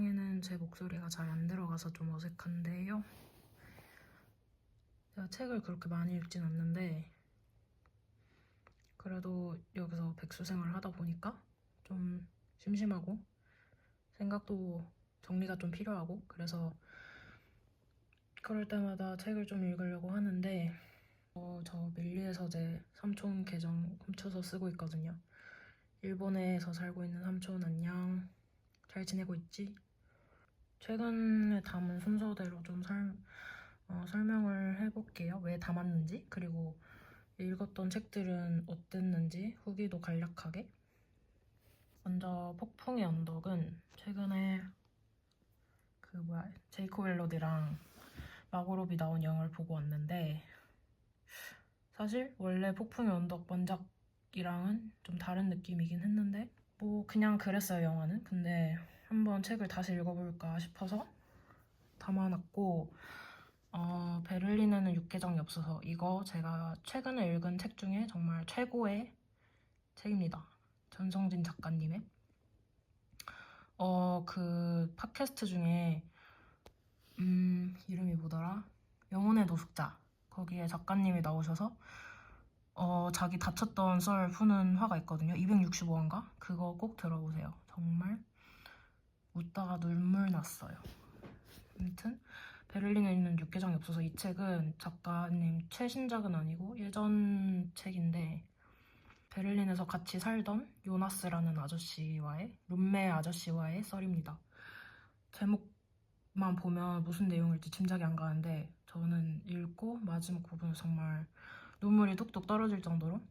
영상에는 제 목소리가 잘 안 들어가서 좀 어색한데요. 제가 책을 그렇게 많이 읽진 않는데 그래도 여기서 백수생활을 하다 보니까 좀 심심하고 생각도 정리가 좀 필요하고 그래서 그럴 때마다 책을 좀 읽으려고 하는데 저 밀리의 서재 삼촌 계정 훔쳐서 쓰고 있거든요. 일본에서 살고 있는 삼촌 안녕. 잘 지내고 있지? 최근에 담은 순서대로 좀 설명을 해볼게요. 왜 담았는지, 그리고 읽었던 책들은 어땠는지 후기도 간략하게. 먼저 폭풍의 언덕은 최근에 제이코 웰로디랑 마고로비 나온 영화를 보고 왔는데 사실 원래 폭풍의 언덕 원작이랑은 좀 다른 느낌이긴 했는데 뭐 그냥 그랬어요, 영화는. 근데 한번 책을 다시 읽어볼까 싶어서 담아놨고 베를린에는 육개장이 없어서 이거 제가 최근에 읽은 책 중에 정말 최고의 책입니다. 전성진 작가님의 그 팟캐스트 중에 이름이 뭐더라? 영혼의 노숙자. 거기에 작가님이 나오셔서 자기 다쳤던 썰 푸는 화가 있거든요. 265화인가? 그거 꼭 들어보세요. 정말 웃다가 눈물 났어요. 아무튼 베를린에 있는 육개장이 없어서 이 책은 작가님 최신작은 아니고 예전 책인데 베를린에서 같이 살던 요나스라는 아저씨와의 룸메 아저씨와의 썰입니다. 제목만 보면 무슨 내용일지 짐작이 안 가는데 저는 읽고 마지막 부분은 정말 눈물이 뚝뚝 떨어질 정도로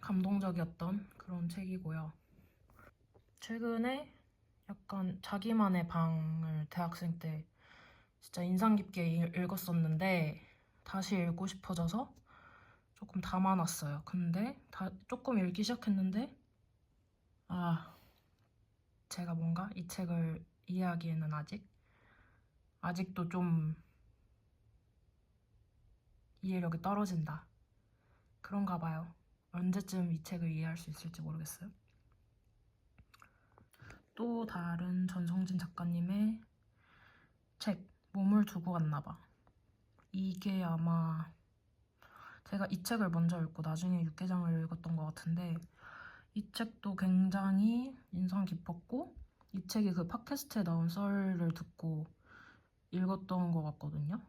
감동적이었던 그런 책이고요. 최근에 약간 자기만의 방을 대학생 때 진짜 인상 깊게 읽었었는데 다시 읽고 싶어져서 조금 담아놨어요. 근데 조금 읽기 시작했는데 제가 뭔가 이 책을 이해하기에는 아직도 좀 이해력이 떨어진다. 그런가 봐요. 언제쯤 이 책을 이해할 수 있을지 모르겠어요. 또 다른 전성진 작가님의 책, 몸을 두고 갔나 봐. 이게 아마 제가 이 책을 먼저 읽고 나중에 육개장을 읽었던 것 같은데 이 책도 굉장히 인상 깊었고 이 책이 그 팟캐스트에 나온 썰을 듣고 읽었던 것 같거든요.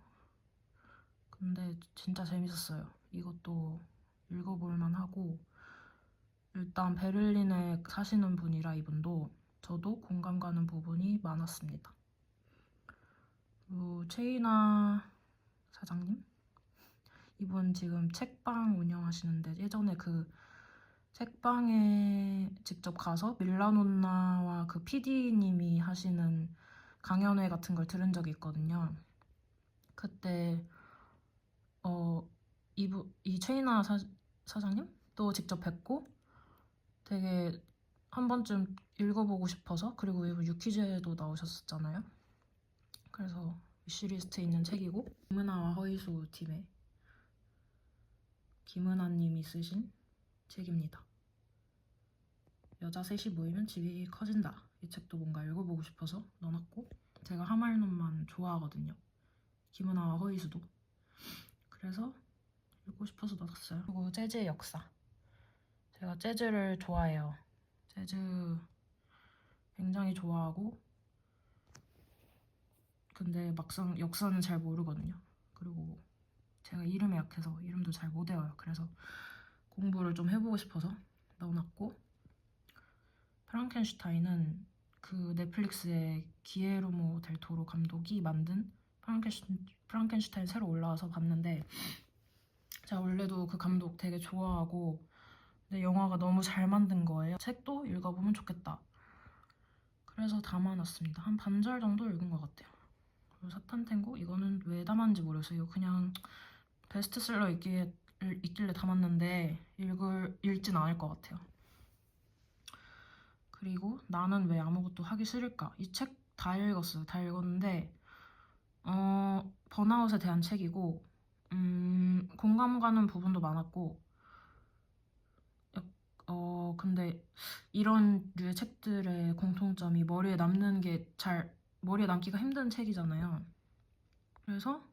근데 진짜 재밌었어요. 이것도 읽어볼만 하고 일단 베를린에 사시는 분이라 이분도 저도 공감 가는 부분이 많았습니다. 그리고 최이나 사장님? 이분 지금 책방 운영하시는데 예전에 그 책방에 직접 가서 밀라노나와 그 PD님이 하시는 강연회 같은 걸 들은 적이 있거든요. 그때 이 최이나 사장님? 또 직접 뵙고 되게 한 번쯤 읽어보고 싶어서 그리고 이분 유퀴즈에도 나오셨었잖아요. 그래서 위시리스트에 있는 책이고 김은하와 허이소 팀의 김은하님이 쓰신 책입니다. 여자 셋이 모이면 집이 커진다. 이 책도 뭔가 읽어보고 싶어서 넣어놨고 제가 하말놈만 좋아하거든요. 김은하와 허이수도. 그래서 읽고 싶어서 넣었어요. 그리고 재즈의 역사. 제가 재즈를 좋아해요. 재즈 굉장히 좋아하고 근데 막상 역사는 잘 모르거든요. 그리고 제가 이름에 약해서 이름도 잘 못 외워요. 그래서 공부를 좀 해보고 싶어서 넣어놨고 프랑켄슈타인은 그 넷플릭스의 기에르모 델 토로 감독이 만든 프랑켄슈타인 새로 올라와서 봤는데 제가 원래도 그 감독 되게 좋아하고 근데 영화가 너무 잘 만든 거예요. 책도 읽어보면 좋겠다. 그래서 담아놨습니다. 한 반절 정도 읽은 것 같아요. 그리고 사탄탱고 이거는 왜 담았는지 모르겠어요. 그냥 베스트셀러 있길래 담았는데 읽진 않을 것 같아요. 그리고 나는 왜 아무것도 하기 싫을까? 이 책 다 읽었어요. 다 읽었는데 번아웃에 대한 책이고 공감 가는 부분도 많았고 근데 이런 류의 책들의 공통점이 머리에 남기가 힘든 책이잖아요. 그래서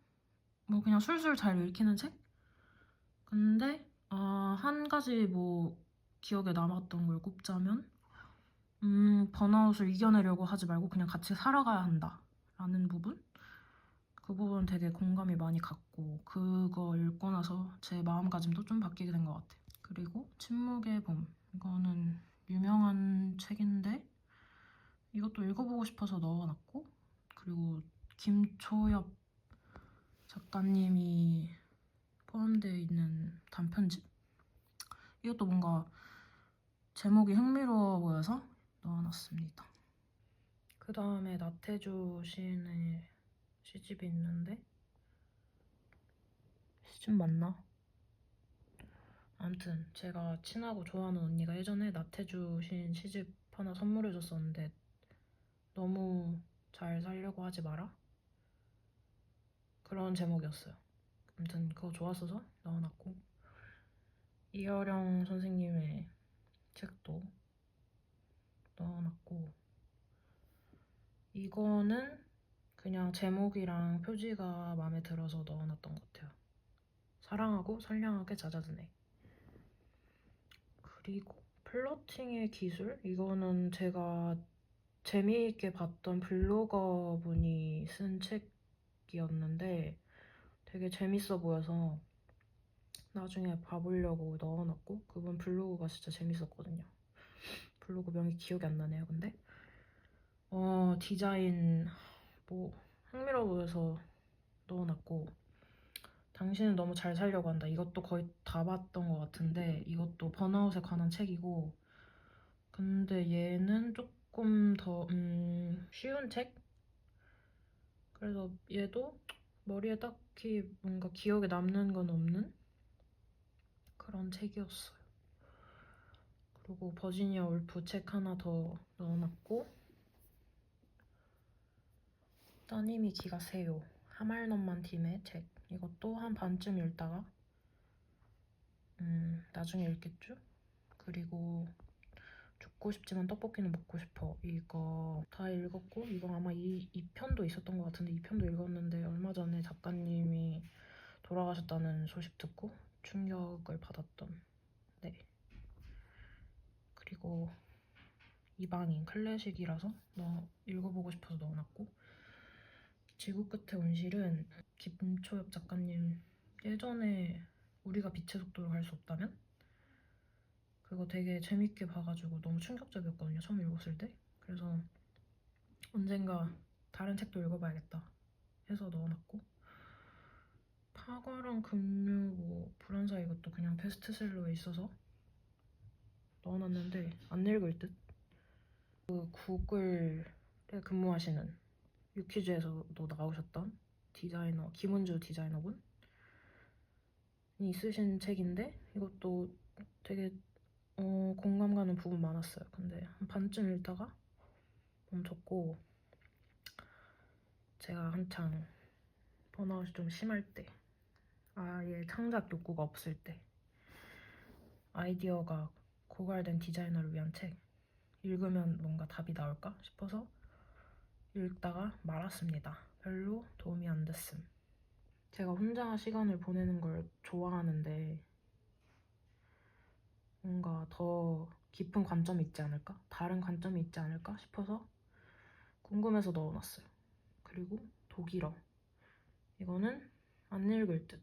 뭐 그냥 술술 잘 읽히는 책? 근데 한 가지 뭐 기억에 남았던 걸 꼽자면 번아웃을 이겨내려고 하지 말고 그냥 같이 살아가야 한다 라는 부분? 그 부분 되게 공감이 많이 갔고 그거 읽고 나서 제 마음가짐도 좀 바뀌게 된 것 같아요. 그리고 침묵의 봄, 이거는 유명한 책인데 이것도 읽어보고 싶어서 넣어놨고, 그리고 김초엽 작가님이 포함되어 있는 단편집? 이것도 뭔가 제목이 흥미로워 보여서 넣어놨습니다. 그 다음에 나태주 시인의 시집이 있는데, 시집 맞나? 아무튼 제가 친하고 좋아하는 언니가 예전에 나태주 시인 시집 하나 선물해줬었는데 너무 잘 살려고 하지 마라? 그런 제목이었어요. 아무튼 그거 좋았어서 넣어놨고, 이어령 선생님의 책도 넣어놨고, 이거는 그냥 제목이랑 표지가 마음에 들어서 넣어놨던 것 같아요. 사랑하고 선량하게 잦아든 애. 그리고 플러팅의 기술? 이거는 제가 재미있게 봤던 블로거 분이 쓴 책이었는데 되게 재밌어 보여서 나중에 봐보려고 넣어놨고, 그분 블로그가 진짜 재밌었거든요. 블로그 명이 기억이 안 나네요. 근데 디자인 뭐 흥미로워 보여서 넣어놨고, 당신은 너무 잘 살려고 한다. 이것도 거의 다 봤던 것 같은데 이것도 번아웃에 관한 책이고, 근데 얘는 조금 더 쉬운 책? 그래서 얘도 머리에 딱히 뭔가 기억에 남는 건 없는 그런 책이었어요. 그리고 버지니아 울프 책 하나 더 넣어놨고, 따님이 기가 세요. 하말넘만 팀의 책. 이것도 한 반쯤 읽다가 나중에 읽겠죠? 그리고 죽고 싶지만 떡볶이는 먹고 싶어. 이거 다 읽었고, 이거 아마 2편도 있었던 것 같은데 2편도 읽었는데 얼마 전에 작가님이 돌아가셨다는 소식 듣고 충격을 받았던. 네. 그리고 이방인 클래식이라서 읽어보고 싶어서 넣어놨고, 지구 끝의 온실은 김초엽 작가님 예전에 우리가 빛의 속도로 갈 수 없다면? 그거 되게 재밌게 봐가지고 너무 충격적이었거든요, 처음 읽었을 때. 그래서 언젠가 다른 책도 읽어봐야겠다 해서 넣어놨고, 파과랑 급류 뭐 불안사 이것도 그냥 베스트셀러에 있어서 넣어놨는데 안 읽을 듯? 그 구글에 근무하시는 유퀴즈에서도 나오셨던 디자이너, 김은주 디자이너분이 쓰신 책인데 이것도 되게 공감 가는 부분 많았어요. 근데 한 반쯤 읽다가 멈췄고, 제가 한창 번아웃이 좀 심할 때, 아예 창작 욕구가 없을 때, 아이디어가 고갈된 디자이너를 위한 책 읽으면 뭔가 답이 나올까 싶어서 읽다가 말았습니다. 별로 도움이 안 됐음. 제가 혼자 시간을 보내는 걸 좋아하는데 뭔가 더 깊은 관점이 있지 않을까? 다른 관점이 있지 않을까 싶어서 궁금해서 넣어놨어요. 그리고 독일어. 이거는 안 읽을 듯.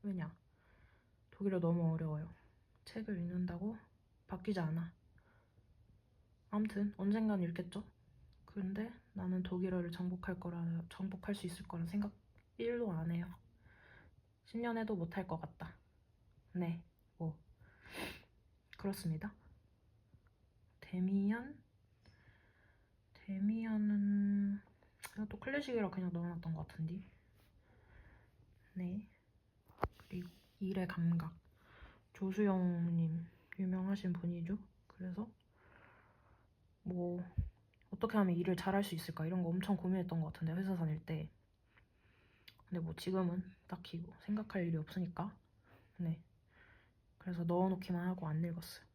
왜냐? 독일어 너무 어려워요. 책을 읽는다고 바뀌지 않아. 아무튼 언젠간 읽겠죠? 그런데 나는 독일어를 정복할 수 있을 거란 생각 1도 안 해요. 10년 해도 못할 것 같다. 네, 뭐 그렇습니다. 데미안은 또 클래식이라 그냥 넣어놨던 것 같은데. 네. 그리고 일의 감각. 조수영님 유명하신 분이죠. 그래서 뭐 어떻게 하면 일을 잘할 수 있을까 이런 거 엄청 고민했던 것 같은데, 회사 다닐 때. 근데 뭐 지금은 딱히 뭐 생각할 일이 없으니까. 네. 그래서 넣어놓기만 하고 안 읽었어요.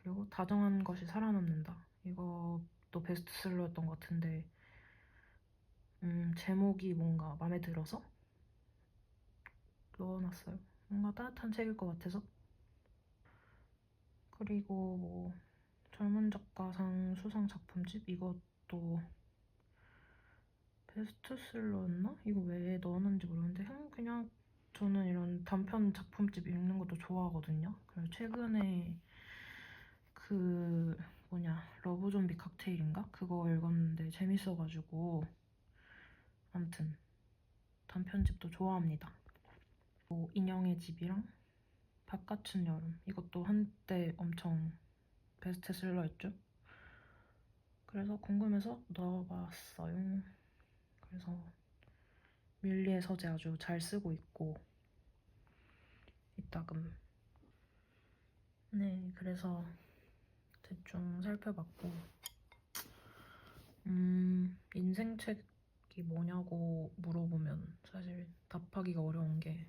그리고 다정한 것이 살아남는다. 이것도 베스트셀러였던 것 같은데 제목이 뭔가 마음에 들어서 넣어놨어요. 뭔가 따뜻한 책일 것 같아서. 그리고 뭐 젊은 작가상 수상 작품집 이것도 베스트셀러였나? 이거 왜 넣었는지 모르겠는데 그냥 저는 이런 단편 작품집 읽는 것도 좋아하거든요. 그래서 최근에 그 러브 좀비 칵테일인가? 그거 읽었는데 재밌어가지고 아무튼 단편집도 좋아합니다. 뭐 인형의 집이랑 바깥은 여름 이것도 한때 엄청 베스트셀러였죠. 그래서 궁금해서 넣어봤어요. 그래서 밀리의 서재 아주 잘 쓰고 있고 이따금. 네, 그래서 대충 살펴봤고 인생책이 뭐냐고 물어보면 사실 답하기가 어려운 게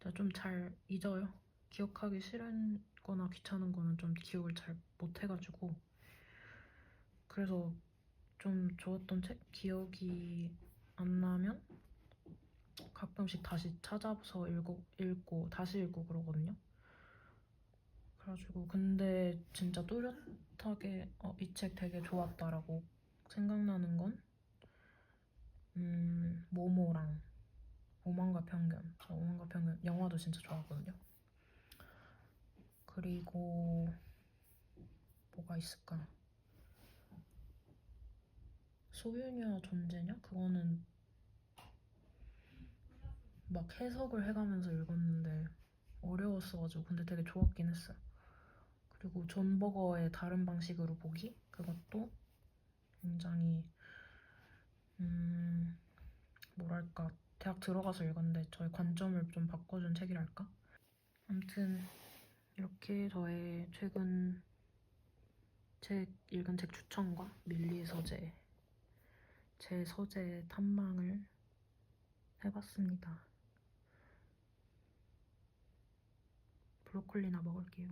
제가 좀 잘 잊어요. 기억하기 싫은 거나 귀찮은 거는 좀 기억을 잘 못해가지고 그래서 좀 좋았던 책 기억이 안 나면 가끔씩 다시 찾아서 읽고 다시 읽고 그러거든요. 그래가지고 근데 진짜 뚜렷하게 이 책 되게 좋았다라고 생각나는 건 모모랑 오만과 편견. 저 오만과 편견 영화도 진짜 좋아하거든요. 그리고 뭐가 있을까? 소유냐 존재냐? 그거는 막 해석을 해가면서 읽었는데 어려웠어가지고 근데 되게 좋았긴 했어요. 그리고 존 버거의 다른 방식으로 보기? 그것도 굉장히 뭐랄까 대학 들어가서 읽었는데 저의 관점을 좀 바꿔준 책이랄까? 아무튼 이렇게 저의 최근 읽은 책 추천과 밀리의 서재, 제 서재 탐방을 해봤습니다. 브로콜리나 먹을게요.